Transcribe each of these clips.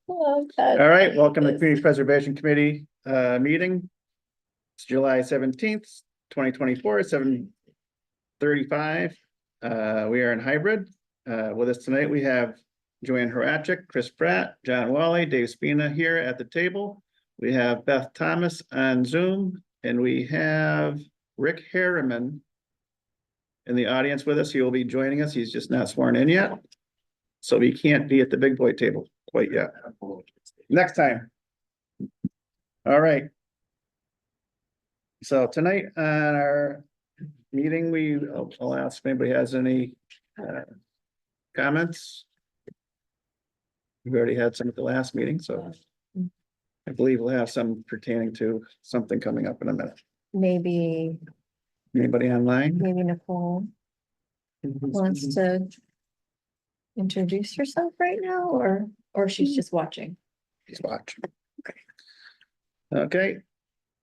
All right, welcome to the Community Preservation Committee meeting. It's July 17th, 2024, 7:35. We are in hybrid. With us tonight, we have Joanne Horacek, Chris Pratt, John Wally, Dave Spina here at the table. We have Beth Thomas on Zoom, and we have Rick Harriman in the audience with us. He will be joining us. He's just not sworn in yet, so he can't be at the big boy table quite yet. Next time. All right. So tonight on our meeting, I'll ask if anybody has any comments. We've already had some at the last meeting, so I believe we'll have some pertaining to something coming up in a minute. Maybe Anybody online? Nicole wants to introduce herself right now, or she's just watching. She's watching. Okay.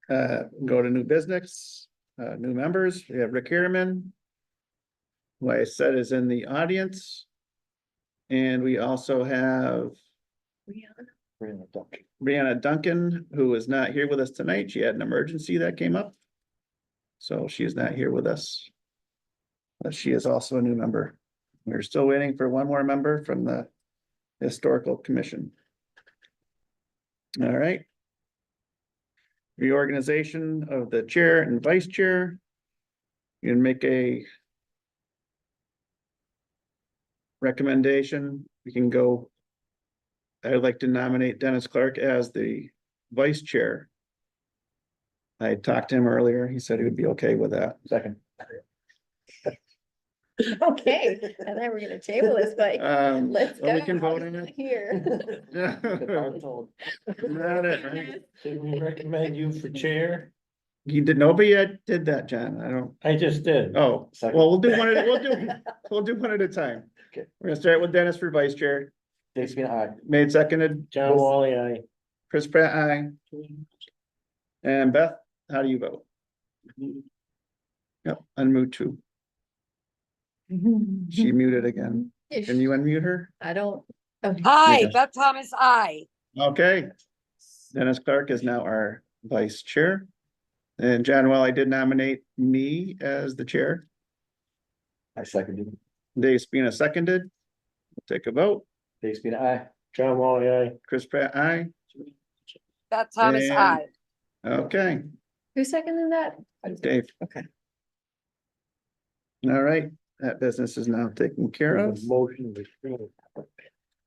Go to new business, new members. We have Rick Harriman, who I said is in the audience. And we also have Brianna Duncan, who is not here with us tonight. She had an emergency that came up, so she is not here with us. But she is also a new member. We're still waiting for one more member from the Historical Commission. All right. Reorganization of the chair and vice chair. You can make a recommendation. We can go. I'd like to nominate Dennis Clark as the vice chair. I talked to him earlier. He said he would be okay with that. Second. Okay, and then we're gonna table this, but let's go. We can vote on it. Here. Not it, right? Did we recommend you for chair? You did, nobody yet did that, John. I don't. I just did. Oh, Second. well, we'll do one at we'll do one at a time. Okay. We're gonna start with Dennis for vice chair. Dave Spina, aye. Made seconded. John Wally, aye. Chris Pratt, aye. And Beth, how do you vote? Yep, unmute too. She muted again. Can you unmute her? I don't. Okay. Hi, Yes. Beth Thomas, I. Okay. Dennis Clark is now our vice chair. And John, I did nominate me as the chair. I seconded. Dave Spina seconded. We'll take a vote. Dave Spina, aye. John Wally, aye. Chris Pratt, aye. Beth Thomas, And- I. Okay, Who seconded that? Dave. Okay. All right, that business is now taken care of. Motion.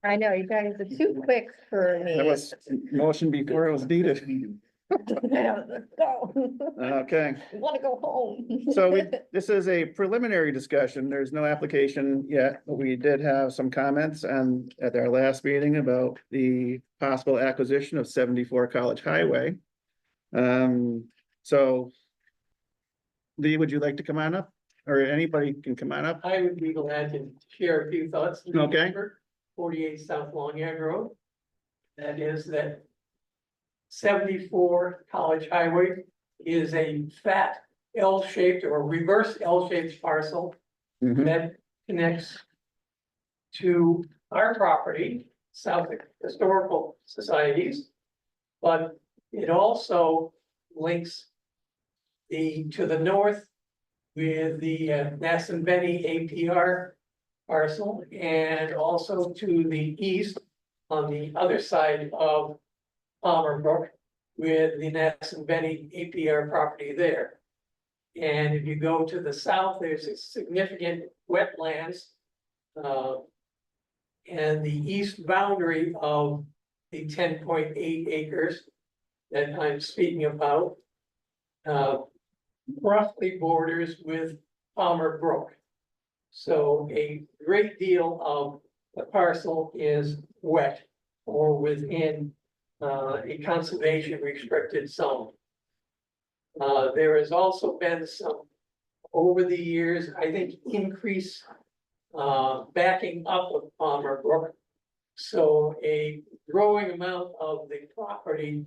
I know, you guys are too quick for me. That was motion before it was needed. Let's go. Okay, I wanna go home. so this is a preliminary discussion. There's no application yet, but we did have some comments at our last meeting about the possible acquisition of 74 College Highway. So Lee, would you like to come on up? Or anybody can come on up? I would be glad to share a few thoughts. Okay. 48 South Long Yard Road. That is that 74 College Highway is a fat L-shaped or reverse L-shaped parcel Mhm. that connects to our property, South Historical Societies. But it also links to the north with the Nasson-Benny APR parcel, and also to the east on the other side of Palmer Brook with the Nasson-Benny APR property there. And if you go to the south, there's a significant wetlands. And the east boundary of the 10.8 acres that I'm speaking about roughly borders with Palmer Brook. So a great deal of the parcel is wet or within a conservation restricted zone. There has also been some, over the years, I think, increase backing up of Palmer Brook. So a growing amount of the property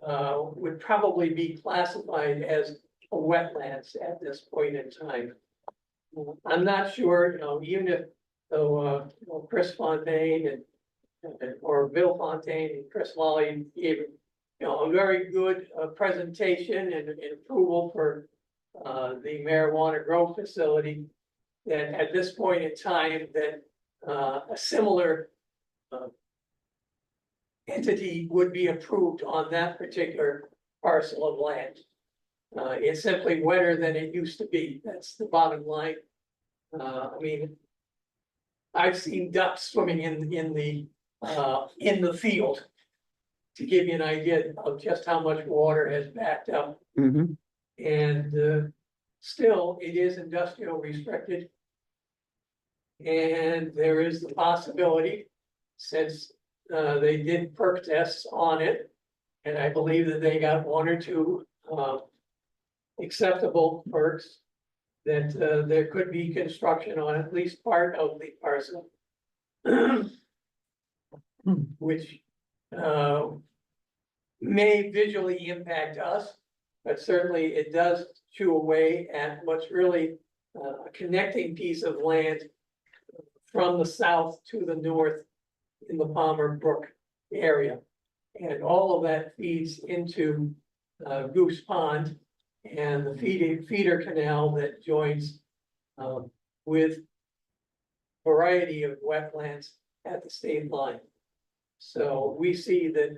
would probably be classified as a wetlands at this point in time. I'm not sure, even if, Chris Fontaine and or Bill Fontaine and Chris Molly gave, a very good presentation and approval for the marijuana grow facility. That at this point in time, that a similar entity would be approved on that particular parcel of land. It's simply wetter than it used to be. That's the bottom line. I mean, I've seen ducks swimming in the field. To give you an idea of just how much water has backed up, Mhm. and still, it is industrial restricted. And there is the possibility, since they did perk tests on it. And I believe that they got one or two acceptable perks. That there could be construction on at least part of the parcel. Which may visually impact us, but certainly it does chew away at what's really a connecting piece of land from the south to the north in the Palmer Brook area. And all of that feeds into Goose Pond and the feeder canal that joins with variety of wetlands at the state line. So we see that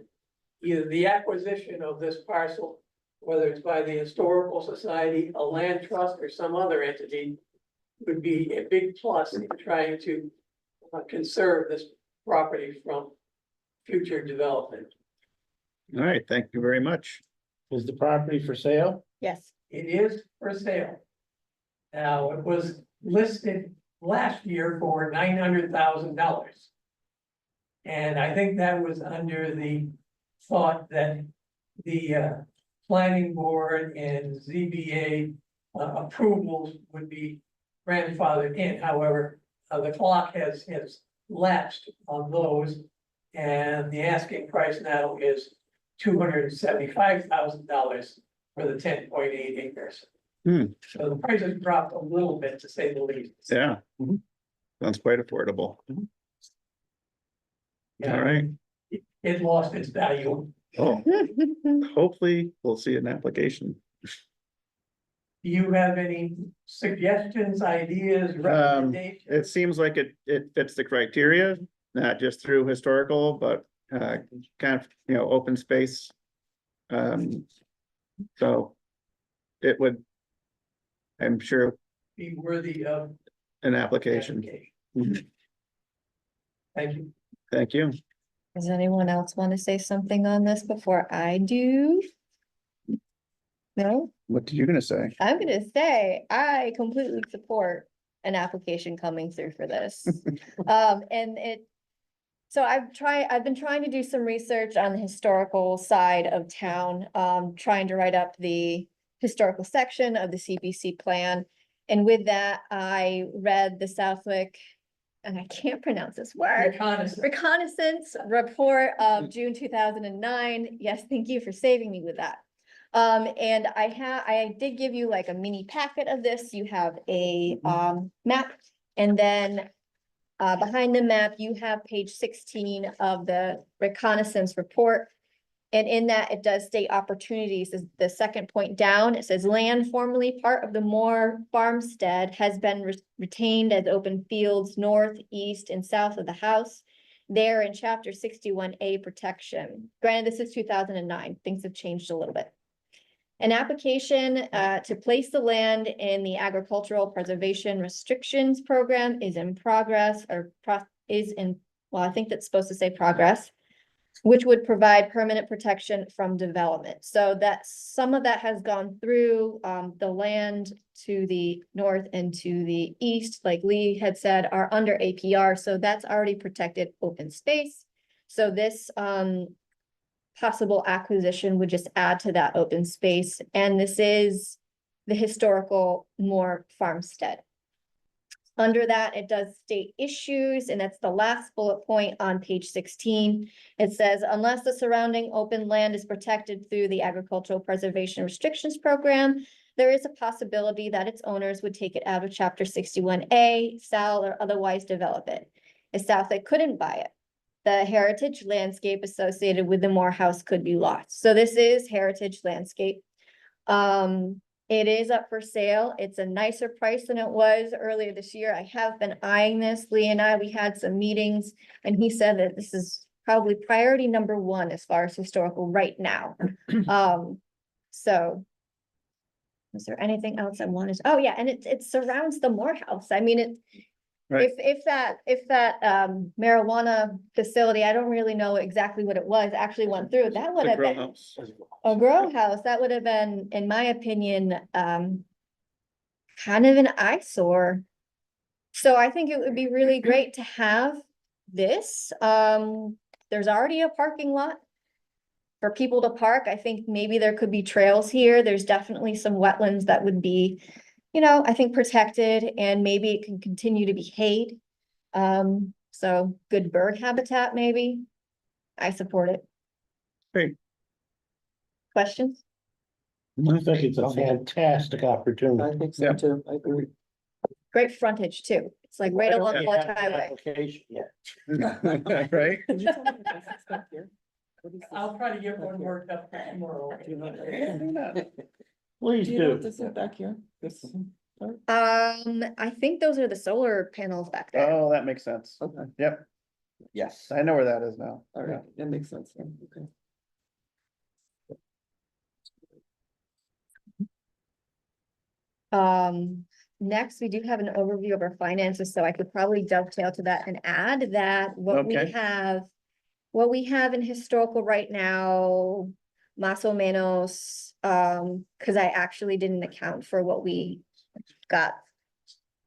either the acquisition of this parcel, whether it's by the Historical Society, a land trust, or some other entity, would be a big plus in trying to conserve this property from future development. All right, thank you very much. Is the property for sale? Yes. It is for sale. Now, it was listed last year for $900,000. And I think that was under the thought that the planning board and ZBA approvals would be grandfathered in. However, the clock has lapsed on those. And the asking price now is $275,000 for the 10.8 acres. Hmm. So the price has dropped a little bit, to say the least. Yeah. Mhm. Sounds quite affordable. Yeah, All right. it lost its value. Oh, hopefully we'll see an application. Do you have any suggestions, ideas, recommendations? It seems like it fits the criteria, not just through historical, but kind of, open space. So it would, I'm sure, Be worthy of an application. application. Mhm. Thank you. Thank you. Does anyone else want to say something on this before I do? No, What are you gonna say? I'm gonna say I completely support an application coming through for this. So I've been trying to do some research on the historical side of town, trying to write up the historical section of the CBC plan. And with that, I read the Southwick, and I can't pronounce this word, reconnaissance report of June 2009. Yes, thank you for saving me with that. And I did give you like a mini packet of this. You have a map, and then behind the map, you have page 16 of the reconnaissance report. And in that, it does state opportunities. Is the second point down. It says land formerly part of the Moore farmstead has been retained as open fields north, east, and south of the house. There in chapter 61A protection. Granted, this is 2009. Things have changed a little bit. An application to place the land in the agricultural preservation restrictions program is in progress, or well, I think that's supposed to say progress, which would provide permanent protection from development. So that some of that has gone through, the land to the north and to the east, like Lee had said, are under APR. So that's already protected open space. So this possible acquisition would just add to that open space. And this is the historical Moore farmstead. Under that, it does state issues, and that's the last bullet point on page 16. It says, unless the surrounding open land is protected through the Agricultural Preservation Restrictions Program, there is a possibility that its owners would take it out of chapter 61A, sell, or otherwise develop it. If Southwick couldn't buy it, the heritage landscape associated with the Morehouse could be lost. So this is heritage landscape. It is up for sale. It's a nicer price than it was earlier this year. I have been eyeing this. Lee and I, we had some meetings, and he said that this is probably priority number one as far as historical right now. So. Is there anything else I wanted? Oh, yeah, and it surrounds the Morehouse. I mean, it. Right. If that marijuana facility, I don't really know exactly what it was, actually went through, that would The have grow been house. a grow house. That would have been, in my opinion, kind of an eyesore. So I think it would be really great to have this. There's already a parking lot for people to park. I think maybe there could be trails here. There's definitely some wetlands that would be, I think protected, and maybe it can continue to be hayed. So good bird habitat, maybe. I support it. Great. Questions? I think it's a fantastic opportunity. think Yeah. too, I agree. Great frontage too. It's like right I don't along think the you have an highway. application yet. Right? Could you tell me the license back here? What is this? I'll try to get one worked up for tomorrow. Do you know- Please do you know what do. this is back here? This, I think those are the solar panels back there. Oh, that makes sense. okay, Yep, yes, I know where that is now. all right, that makes sense, yeah, okay. Next, we do have an overview of our finances, so I could probably dovetail to that and add that what we Okay. have. What we have in historical right now, más o menos, cause I actually didn't account for what we got.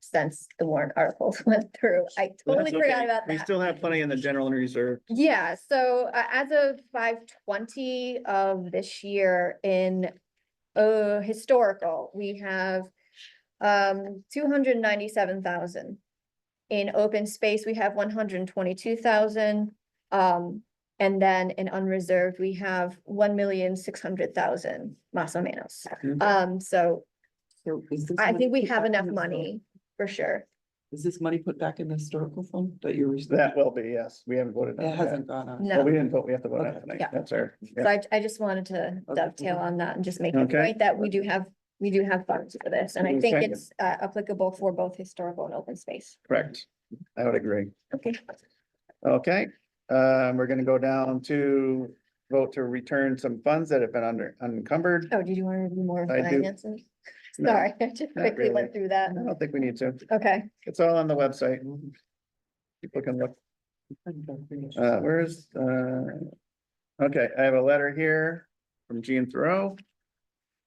Since the warrant articles went through, I totally That's okay. forgot about We that. still have plenty in the general reserve. Yeah, so as of 5/20 of this year in historical, we have 297,000. In open space, we have 122,000. And then in unreserved, we have 1,600,000 más o menos. So So is this I money think we put have back in enough the money for sure. Is this money put back in the historical fund that you're? That will be, yes, we haven't voted on It it yet. hasn't gone on. Well, we No, didn't vote, we have to vote on it Okay. tonight, Yeah. that's our. so I just wanted to Okay. dovetail on that and just make the Okay. point that we do have funds for this. And I think Okay. it's applicable for both historical and open space. Correct, I would agree. Okay. Okay, we're gonna go down to vote to return some funds that have been unencumbered. Oh, did you want to do more I do. finances? No, Sorry, I just not quickly went really. through that. I don't think we need to, Okay, it's all on the website. People can look, where's, okay, I have a letter here from Jean Thoreau.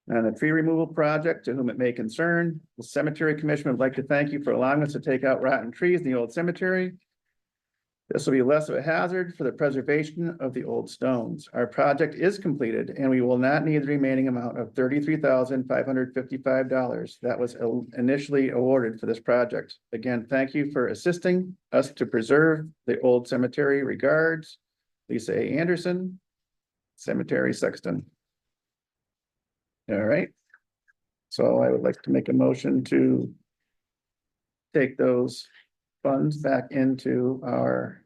On the tree removal project, to whom it may concern, the Cemetery Commission would like to thank you for allowing us to take out rotten trees in the old cemetery. This will be less of a hazard for the preservation of the old stones. Our project is completed and we will not need the remaining amount of $33,555 that was initially awarded for this project. Again, thank you for assisting us to preserve the old cemetery. Regards, Lisa A. Anderson, Cemetery Sexton. All right. So I would like to make a motion to take those funds back into our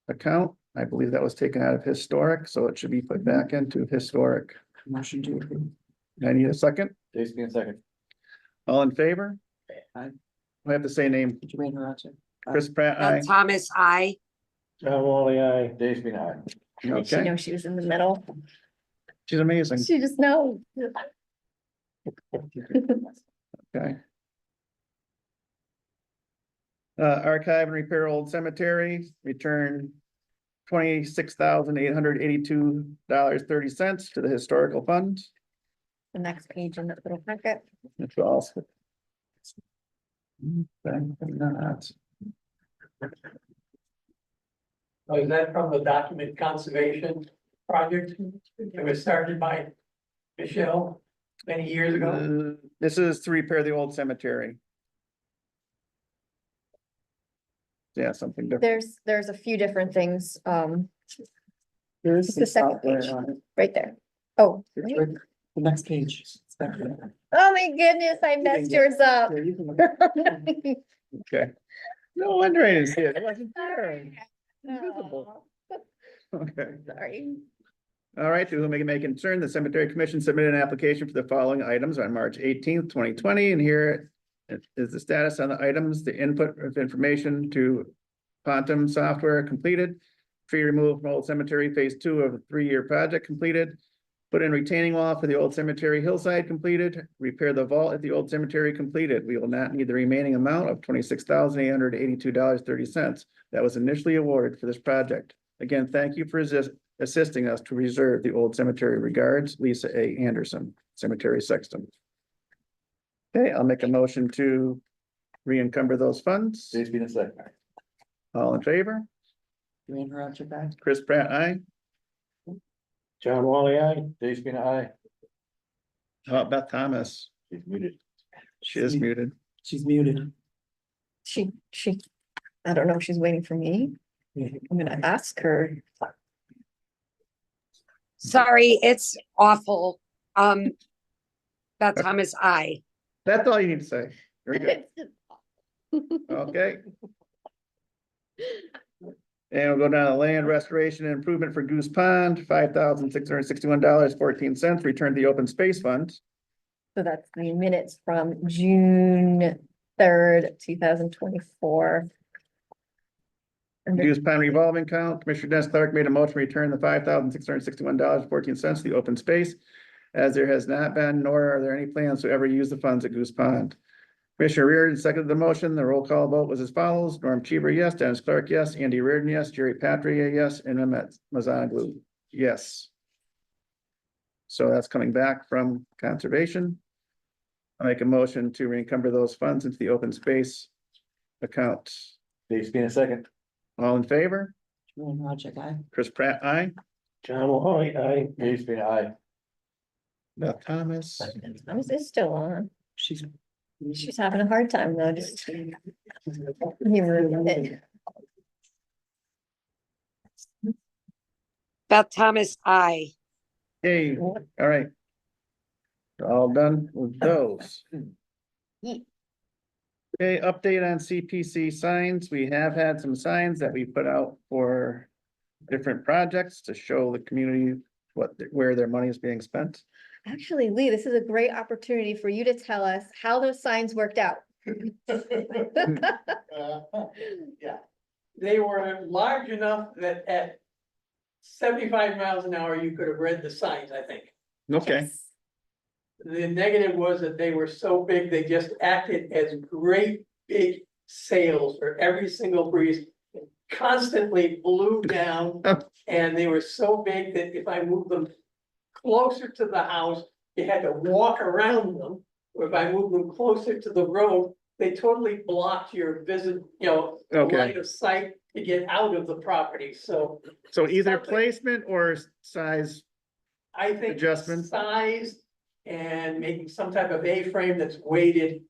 account. I believe that was taken out of historic, so it should be put back into historic. Motion to approve. I need a second. Dave's being second. All in favor? Aye. I have to say name. Joanne Horatio. Chris Pratt, aye. Beth Thomas, I. John Wally, aye. Dave's being aye. she Okay, knows she was in the middle. she's amazing. She just knows. Okay. Archive and repair old cemetery, return $26,882.30 to the historical fund. The next page in the little packet. That's awesome. Not. Oh, is that from the document conservation project? It was started by Michelle many years ago. This is to repair the old cemetery. Yeah, something different. There's a few different things, There is It's some the second software page. on it. right there. Oh, It's right. right- The next page. It's back there. Oh my goodness, I messed yours up. There, you can look. Okay. No wonder I didn't see it. It wasn't there. Invisible. Okay. Sorry. All right, to whom it may concern, the Cemetery Commission submitted an application for the following items on March 18th, 2020, and here is the status on the items, the input of information to Quantum software completed, tree removal from Old Cemetery Phase 2 of a 3-year project completed, put in retaining wall for the Old Cemetery hillside completed, repair the vault at the Old Cemetery completed. We will not need the remaining amount of $26,882.30 that was initially awarded for this project. Again, thank you for assisting us to reserve the Old Cemetery. Regards, Lisa A. Anderson, Cemetery Sexton. Okay, I'll make a motion to re-encumber those funds. Dave's been a second. All in favor? Joanne Haranchuk, aye. Chris Pratt, aye. John Wally, aye. Dave's been aye. How about Beth Thomas? She's muted. She is muted. She's muted. She, I don't know if she's waiting for me. I'm gonna ask her. Sorry, it's awful. Beth Thomas, I. That's all you need to say. Very good. Okay. And we'll go down to land restoration and improvement for Goose Pond, $5,661.14, return to the open space fund. So that's the minutes from June 3rd, 2024. Goose Pond revolving account, Commissioner Dennis Clark made a motion to return the $5,661.14 to the open space, as there has not been, nor are there any plans to ever use the funds at Goose Pond. Commissioner Reardon seconded the motion. The roll call vote was as follows: Norm Cheever, yes; Dennis Clark, yes; Andy Reardon, yes; Jerry Patria, yes; and Mehmet Mazzaglu, yes. So that's coming back from conservation. I make a motion to re-encumber those funds into the open space account. Dave's been a second. All in favor? Joanne Haranchuk, aye. Chris Pratt, aye. John Wally, aye. Dave's been aye. Beth Thomas. Thomas is still on. She's. She's having a hard time though, just. He ruined it. Beth Thomas, I. Hey, all right. All done with those. Ye- Okay, update on CPC signs. We have had some signs that we put out for different projects to show the community where their money is being spent. Actually, Lee, this is a great opportunity for you to tell us how those signs worked out. They were large enough that at 75 miles an hour, you could have read the signs, I think. Okay, Yes. The negative was that they were so big, they just acted as great big sails for every single breeze. Constantly blew down, and they were so big that if I moved them closer to the house, you had to walk around them. Or if I moved them closer to the road, they totally blocked your visit, Okay. line of sight to get out of the property, so so either Something. placement or size. I think. Adjustment. Size and making some type of A-frame that's weighted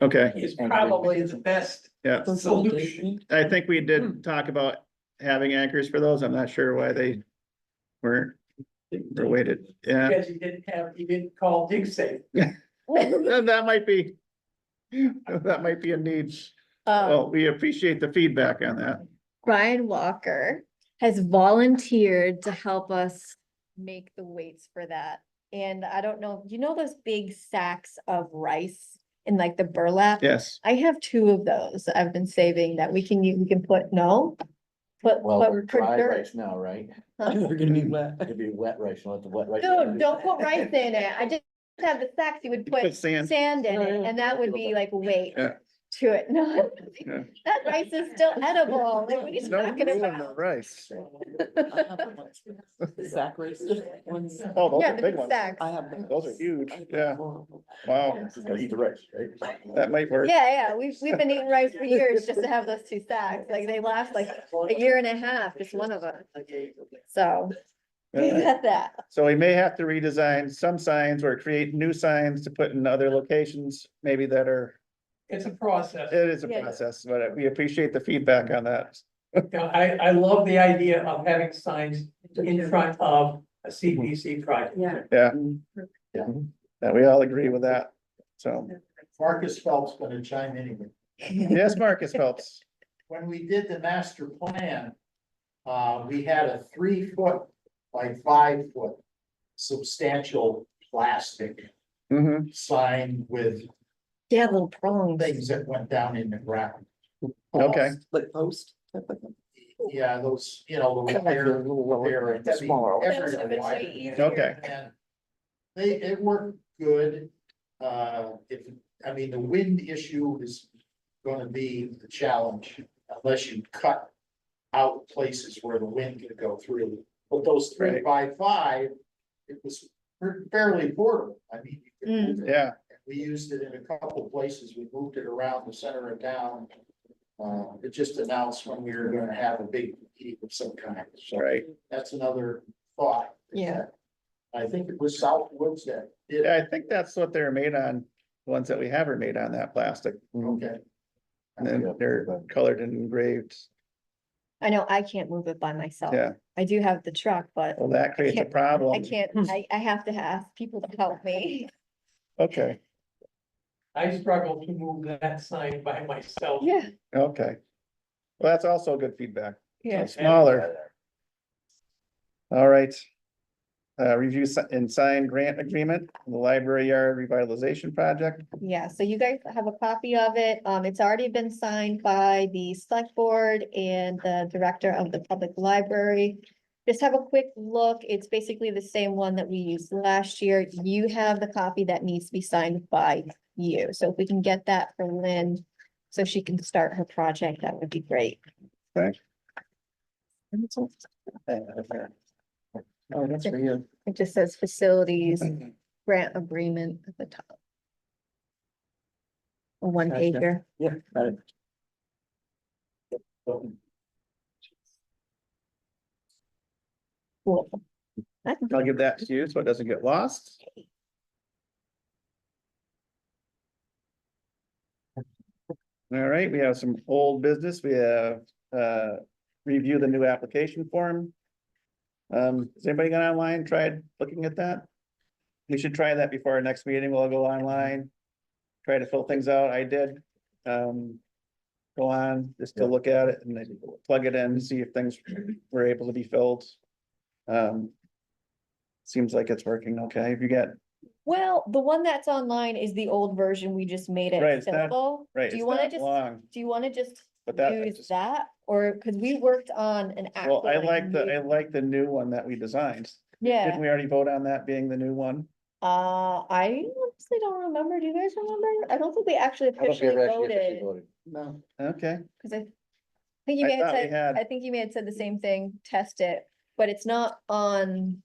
Okay, is probably the best yeah, solution. I think we did talk about having anchors for those. I'm not sure why they weren't weighted. Yeah, Because you didn't call dig safe. that might be, that might be a need. Well, we appreciate the feedback on that. Brian Walker has volunteered to help us make the weights for that. And I don't know, you know those big sacks of rice in like the burlap? Yes, I have 2 of those that I've been saving that we can put, no? Put We're for dry dirt. rice now, right? Huh? They're gonna be wet. It'd be wet rice, not the wet rice. No, don't put rice in it. I just have the sacks, you would put put sand. sand in it and that would be like weight Yeah. to it. No, Yeah. that rice is still edible. Like, what are you No, talking room in the about? rice. The sack race ones. Oh, those Yeah, are the big big ones. sacks. I have. Those are huge, yeah. Wow, Gotta eat the rice, right? that might work. Yeah, we've been eating rice for years just to have those 2 sacks. Like they last like a year and a half, just one of them. So we got that. So we may have to redesign some signs or create new signs to put in other locations, maybe that are, It's a process. it is a Yeah. process, but we appreciate the feedback on that. I love the idea of having signs in front of a CPC project. Yeah. Yeah. That we all agree with that, so, Marcus Phelps gonna chime in again. yes, Marcus Phelps. When we did the master plan, we had a 3 foot by 5 foot substantial plastic Mm-hmm, sign with Yeah, little prongs. things that went down in the ground. okay, Like post. type of thing. Yeah, those, you know, they're heavy, Smaller. everywhere wide. okay, And it worked good. If, I mean, the wind issue is gonna be the challenge unless you cut out places where the wind could go through. But those 3 by 5, it was fairly portable. I mean, you could move it. yeah, We used it in a couple of places. We moved it around the center of town. It just announced when we were gonna have a big meeting of some kind. So right. that's another thought. Yeah. I think it was Southwoods that did. Yeah, I think that's what they're made on, the ones that we have are made on that plastic. Okay. And then they're colored and engraved. I know I can't move it by myself. Yeah, I do have the truck, but well, that creates a can't- problem. I can't, I have to ask people to help me. Okay, I struggle to move that sign by myself. Yeah, okay. Well, that's also good feedback. yeah. Smaller. All right. Review and sign grant agreement, the library yard revitalization project. Yeah, so you guys have a copy of it. It's already been signed by the select board and the director of the public library. Just have a quick look. It's basically the same one that we used last year. You have the copy that needs to be signed by you. So if we can get that for Lynn, so she can start her project, that would be great. Okay. Oh, that's for you. It just says facilities grant agreement at the top. A one Gotcha. pager. Yeah, got it. Cool. I'll give that to you so it doesn't get lost. All right, we have some old business. We have, review the new application form. Has anybody gone online, tried looking at that? We should try that before our next meeting. We'll go online. Try to fill things out. I did. Go on just to look at it and then plug it in, see if things were able to be filled. Seems like it's working okay. If you get, Well, the one that's online is the old version. We just made Right, it it's not- fillable. right, Do you it's wanna not just, long, do you wanna just but that, use that? Or, cause we worked on an actual. well, I like new- the new one that we designed. Yeah, Didn't we already vote on that being the new one? I honestly don't remember. Do you guys remember? I don't think we actually officially voted. No. Okay, Cause I think you I may have thought we said, had- I think you may have said the same thing, test it, but it's not on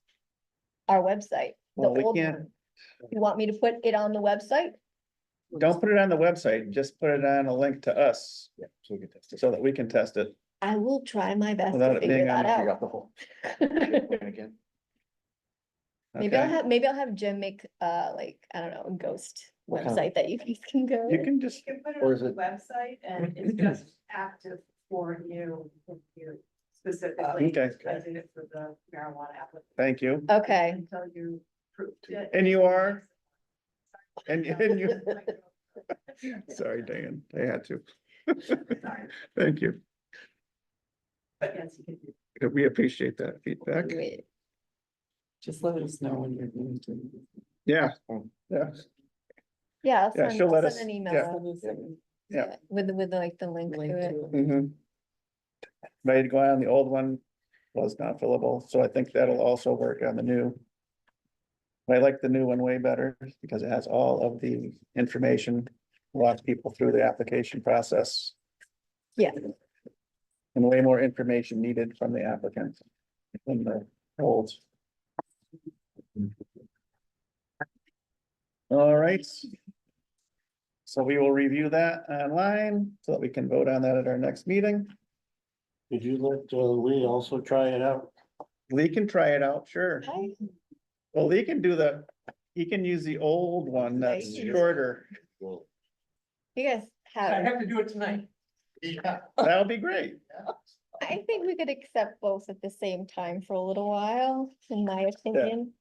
our website. The Well, we old can't- one. You want me to put it on the website? don't put it on the website, just put it on a link to us. Yeah, so we can test it. So that we can test it. I will try my best Without to it figure being that on- Figure out. out the whole. Again. Maybe I'll Okay, maybe I'll have Jim make, like, I don't know, a ghost What kind of- website that you guys can go. you can just, You can put it Or on is the it- website and it's just active for you, if you specifically. Okay. I did it for the marijuana application. thank you. Okay, Until you proved it. And you are? And you, sorry, Dan, I had to. Sorry. Thank you. But yes, you can do. We appreciate that feedback. wait, Just let us know when you're going to. Yeah, yeah, yeah, Yeah, she'll let I'll us- send an email yeah. out, yeah. with like the link Link to it. to it. Mhm. Ready to go on, the old one was not fillable, so I think that'll also work on the new. I like the new one way better because it has all of the information, walks people through the application process. Yeah. And way more information needed from the applicant than the old. All right. So we will review that online so that we can vote on that at our next meeting. Did you let Lee also try it out? Lee can try it out, sure. Hi. Well, Lee can he can use the old one that's Right. shorter. You guys I have, have to do it tonight. Yeah. That'll be great. I think we could accept both at the same time for a little while, in my opinion.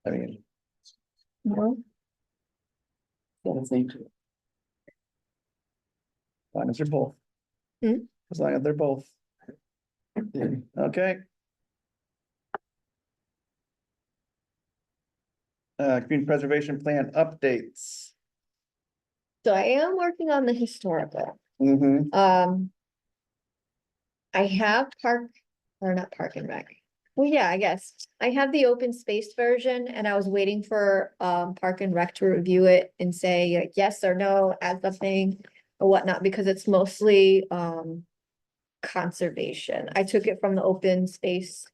I mean, No? Yeah, thank you. as long as they're both. Hmm? As long as they're both. Okay. Community preservation plan updates. So I am working on the historical. Mm-hmm. I have not park and rec. Well, yeah, I guess. I have the open space version and I was waiting for park and rec to review it and say like yes or no, add something or whatnot, because it's mostly conservation. I took it from the open space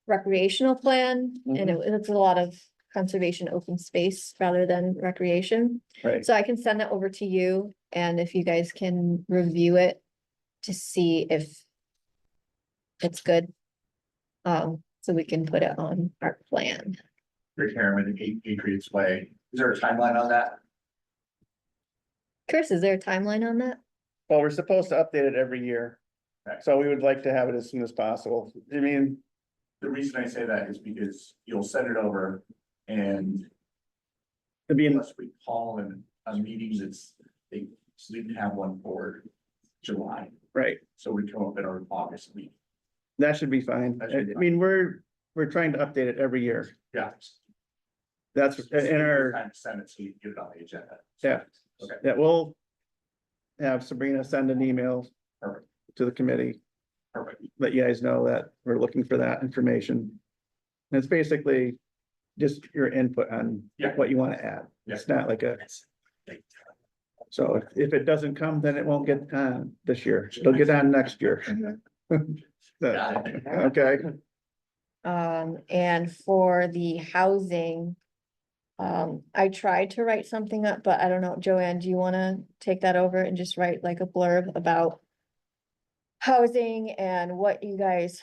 recreational plan and it's a lot of conservation open space rather than recreation. Right. So I can send that over to you and if you guys can review it to see if it's good. So we can put it on our plan. Retirement in Patriots Way. Is there a timeline on that? Chris, is there a timeline on that? Well, we're supposed to update it every year. Right. So we would like to have it as soon as possible. I mean, The reason I say that is because you'll send it over and to be in, unless we call and on meetings, they didn't have one for July. right, So we come up in our August meeting. that should be fine. That should be I mean, we're trying to update it every year. Yeah. That's in our, Time to send it so you can get it on the agenda. Yeah. Okay. that we'll have Sabrina send an email Perfect. to the committee, Perfect. let you guys know that we're looking for that information. And it's basically just your input on Yeah. what you want to add. Yeah. It's not like a, so if it doesn't come, then it won't get on this year. It'll get on next year. Got it. Okay, And for the housing. I tried to write something up, but I don't know, Joanne, do you wanna take that over and just write like a blurb about housing and what you guys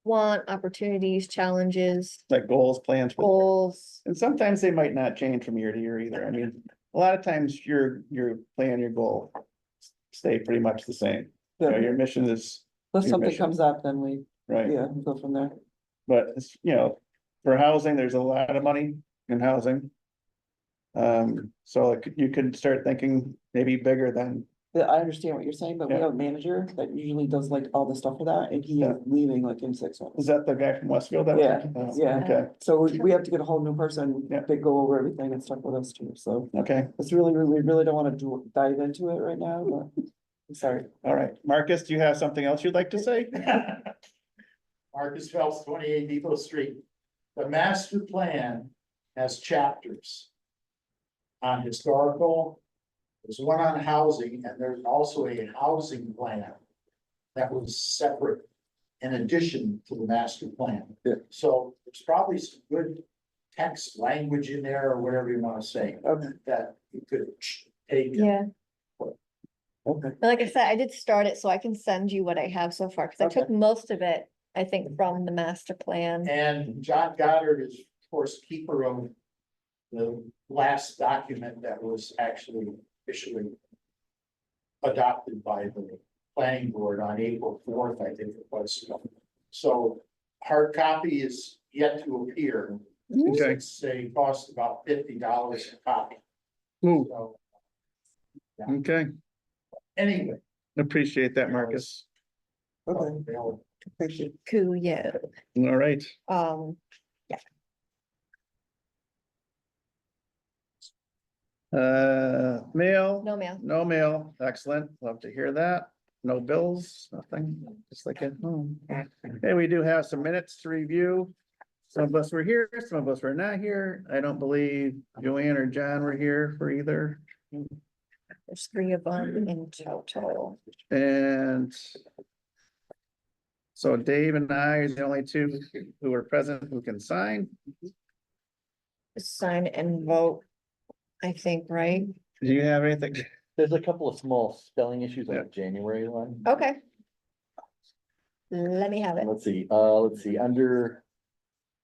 want, opportunities, challenges, like goals, plans. for the year. goals? And sometimes they might not change from year to year either. I mean, a lot of times your plan, your goal stay pretty much the same. You know, your mission is, If your something mission. comes up, then we, right, yeah, we'll go from there. but it's, you know, for housing, there's a lot of money in housing. So like you could start thinking maybe bigger than, Yeah, I understand what you're saying, but we Yeah. have a manager that usually does like all the stuff for that, and he Yeah. is leaving like in 6 is months. that the guy from Westfield? That was- Yeah, oh, yeah. Okay, So we have to get a whole new person, Yeah. to go over everything and stuff with us too, so okay, it's really, we really don't wanna dive into it right now, but I'm sorry. all right. Marcus, do you have something else you'd like to say? Marcus Phelps, 28 Depot Street. The master plan has chapters on historical. There's one on housing, and there's also a housing plan that was separate in addition to the master plan. Yeah. So there's probably some good text language in there, or whatever you want to say, Okay, that you could take. Yeah, okay. but like I said, I did start it, so I can send you what I have so far, cause I took most of it, I think, from the master plan. And John Goddard is, of course, keeper of the last document that was actually officially adopted by the planning board on April 4th, I think it was. So hard copy is yet to appear. Okay. It's a cost about $50 a copy. Ooh, So okay, anyway. appreciate that, Marcus. Okay, they'll- appreciate it. Cool, yeah, All right, mail? no mail. No mail, excellent, love to hear that. No bills, nothing, just like at home. Okay, we do have some minutes to review. Some of us were here, some of us were not here. I don't believe Joanne or John were here for either. There's 3 of them in total. And so Dave and I are the only 2 who were present who can sign. Sign and vote, I think, right? Do you have anything? There's a couple of small spelling issues on Yeah. the January one. Okay. Let me have it. Let's see, under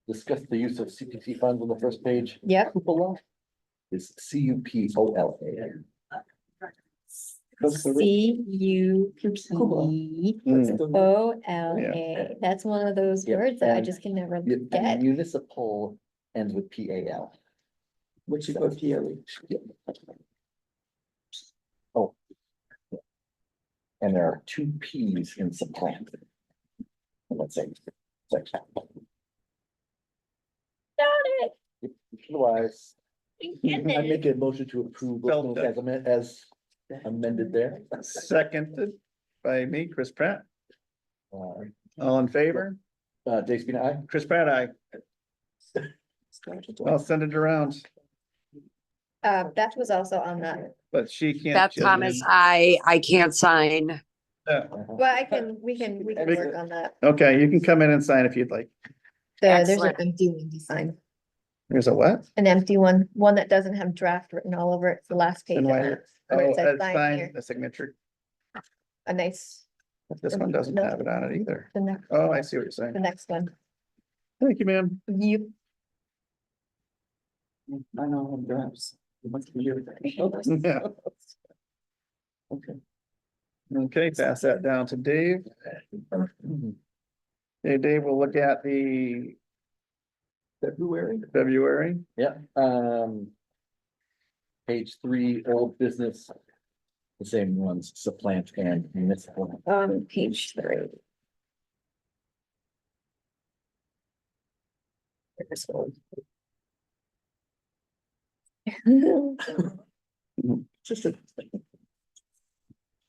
discuss the use of CPC funds on the first page. Yep. Cupola is CUPOLA. That's the- CUPOLA. That's Mm, the- That's one of those Yeah, words that I and- just can never And get. municipal ends with PAL. Which you put PLE. Oh. And there are two Ps in supplant. Let's say. Section. Otherwise, I make a motion to approve Felt those as amended there. Seconded by me, Chris Pratt. Uh, All in favor? Dave Spina, aye. Chris Pratt, aye. I'll send it around, Beth was also on that. but she can't. Beth she'll Thomas, be- I can't sign. Well, we can work on that. Okay, you can come in and sign if you'd like. There's an Excellent. empty one to sign, There's a what? an empty one that doesn't have draft written all over it. It's the last page. And of why- it, where Oh, it says sign sign here. the signature. A nice, This one doesn't have it on it either. the next, Oh, I see what you're the saying. next one. Thank you, ma'am. You, I know, I'm drafts. It must be your. Yeah. Okay. Okay, pass that down to Dave. Hey, Dave, we'll look at the February. Yeah, page 3, old business. The same ones, supplant and municipal. page 3. This one.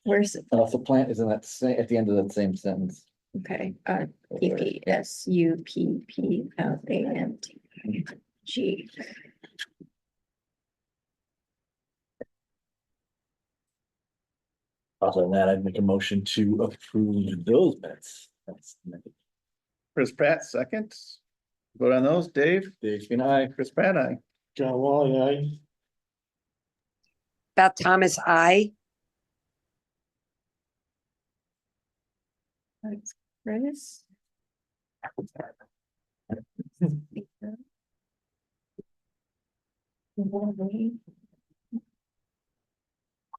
Where's, Supplant is in that same, at the end of that same sentence. okay, PPSUPPLANT. Other than that, I'd make a motion to approve those minutes. That's Chris Pratt, second. Vote on those, Dave. Dave Spina, aye. Chris Pratt, aye. John Wally, aye. Beth Thomas, I. Chris.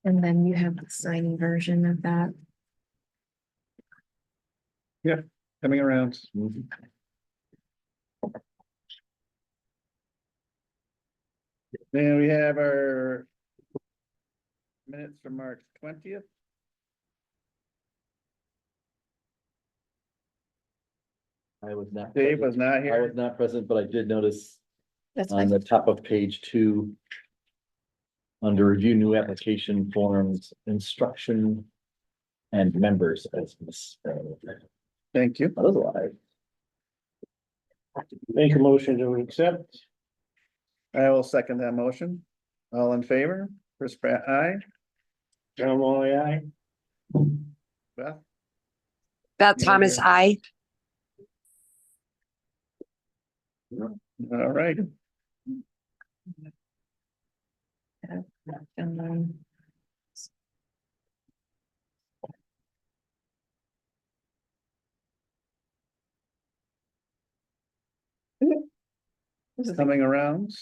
And then you have the signing version of that. Coming around. Then we have our minutes from March 20th. I was not. Dave was present. not I was here. not present, but I did notice That's on fine. the top of page 2. Under review new application forms, instruction. And members as misspelled. Thank you. Otherwise. Make a motion to accept. I will second that motion. All in favor? Chris Pratt, aye. John Wally, aye. Beth? Beth Yeah, Thomas, yeah. I. All right. And then. Coming around.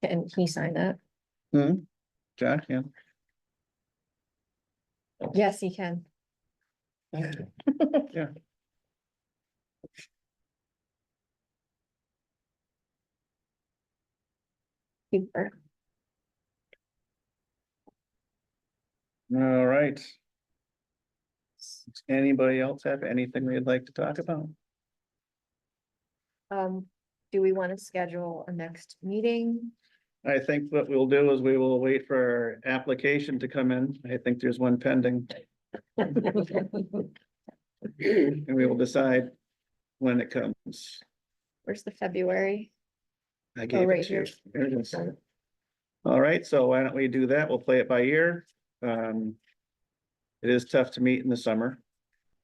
Can he sign that? Jack, yeah. Yes, he can. Yeah. Super. All right. Does anybody else have anything they'd like to talk about? Do we want to schedule a next meeting? I think what we'll do is we will wait for our application to come in. I think there's one pending. And we will decide when it comes. Where's the February? I gave right it to you. here. There it is. All right, so why don't we do that? We'll play it by ear. It is tough to meet in the summer.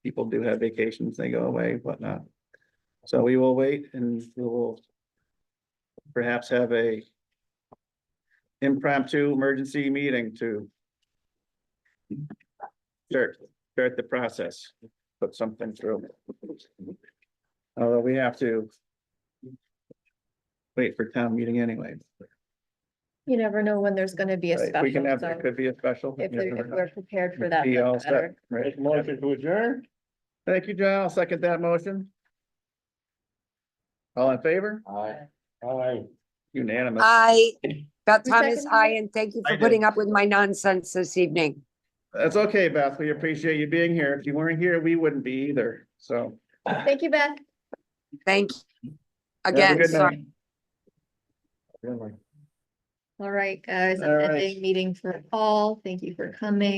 People do have vacations, they go away, whatnot. So we will wait and we will perhaps have a impromptu emergency meeting to start the process, put something through. Although we have to wait for town meeting anyway. You never know when there's gonna be a Right, We can special, have, so it could be a special. if you never know. we're prepared for that. Be that's all set, better. right? Motion to adjourn. Thank you, John. I'll second that motion. All in favor? Aye. Aye. Unanimous. Beth Who Thomas, seconded I, it? and thank you I for did. putting up with my nonsense this evening. That's okay, Beth. We appreciate you being here. If you weren't here, we wouldn't be either. So. Thank you, Beth. Thank you. have a Again, good sorry. night. All right, guys, I'm All right. ending meeting for all. Thank you for coming.